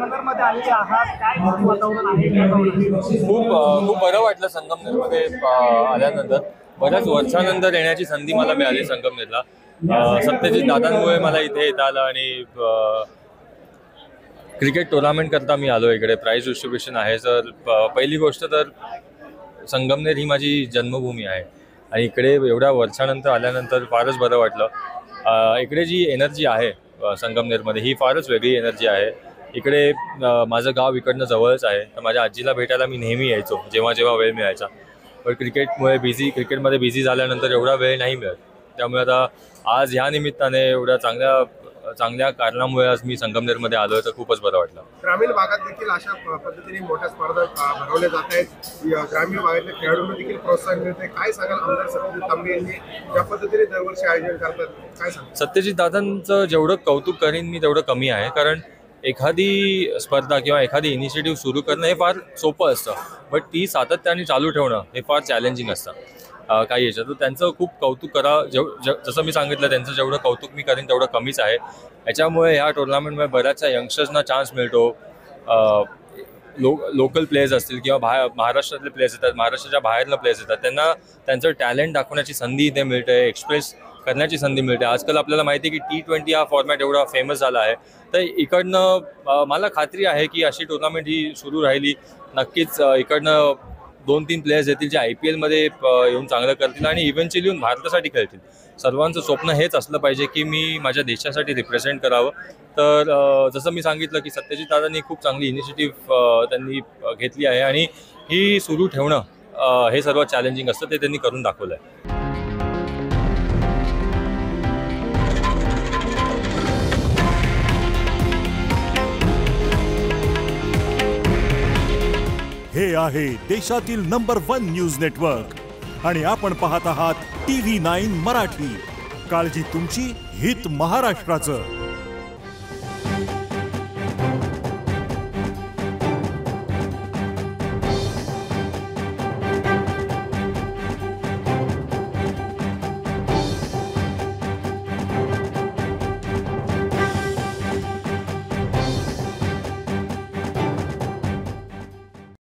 संगमनेरमध्ये आलेले आहात, काय वातावरण आहे? खूप बरं वाटलं संगमनेरमध्ये आल्यानंतर. बऱ्याच वर्षानंतर येण्याची संधी मला मिळाली संगमनेरला. सत्यजित दादांमुळे मला इथे येता आलं आणि क्रिकेट टुर्नामेंट करता मी आलो इकडे. प्राइज डिस्ट्रीब्युशन आहे. तर पहिली गोष्ट तर संगमनेर ही माझी जन्मभूमी आहे आणि इकडे एवढ्या वर्षानंतर आल्यानंतर फारच बरं वाटलं. इकडे जी एनर्जी आहे संगमनेरमध्ये ही फारच वेगळी एनर्जी आहे. इकडे माझं गाव इकडनं जवळच आहे, तर माझ्या आजीला भेटायला मी नेहमी यायचो जेव्हा जेव्हा वेळ मिळायचा. पण क्रिकेटमध्ये बिझी झाल्यानंतर एवढा वेळ नाही मिळत. त्यामुळे आता आज ह्या निमित्ताने एवढ्या चांगल्या कारणामुळे आज मी संगमनेरमध्ये आलो आहे, तर खूपच बरं वाटलं. ग्रामीण भागात देखील अशा पद्धतीने मोठ्या स्पर्धा भरवल्या जात आहेत. ग्रामीण भागातल्या खेळाडूंना देखील प्रोत्साहन मिळते. काय सांगाल आमदार सत्यजित तांबे यांनी ज्या पद्धतीने दरवर्षी आयोजन करतात, काय सांगाल? सत्यजित दादांचं जेवढं कौतुक करीन मी तेवढं कमी आहे. कारण एखादी स्पर्धा किंवा एखादी इनिशिएटिव्ह सुरू करणं हे फार सोपं असतं, बट ती सातत्याने चालू ठेवणं हे फार चॅलेंजिंग असतं. काही याच्यात तर त्यांचं खूप कौतुक करा. जसं मी सांगितलं, त्यांचं जेवढं कौतुक मी करीन तेवढं कमीच आहे. याच्यामुळे ह्या टुर्नामेंटमध्ये बऱ्याचशा यंगस्टर्सना चान्स मिळतो. लोकल प्लेयर्स असतील किंवा महाराष्ट्रातले प्लेयर्स येतात, महाराष्ट्राच्या बाहेरनं प्लेयर्स येतात, त्यांना त्यांचं टॅलेंट दाखवण्याची संधी इथे मिळते, एक्सप्रेस करण्याची संधी मिळते. आजकाल आपल्याला माहिती आहे की T20 हा फॉर्मॅट एवढा फेमस झाला आहे. तर इकडनं मला खात्री आहे की अशी टुर्नामेंट ही सुरू राहिली नक्कीच इकडनं 2-3 प्लेयर्स येतील जे IPL मध्ये येऊन चांगलं करतील आणि इव्हेंच्युअली येऊन भारतासाठी खेळतील. सर्वांचं स्वप्न हेच असलं पाहिजे की मी माझ्या देशासाठी रिप्रेझेंट करावं. तर जसं मी सांगितलं की सत्यजित दादांनी खूप चांगली इनिशिएटिव्ह त्यांनी घेतली आहे आणि ही सुरू ठेवणं हे सर्वात चॅलेंजिंग असतं. ते त्यांनी करून दाखवलं आहे. हे आहे देशातील नंबर 1 न्यूज नेटवर्क आणि आपण पाहत आहात TV9 मराठी. काळजी तुमची, हित महाराष्ट्राचं.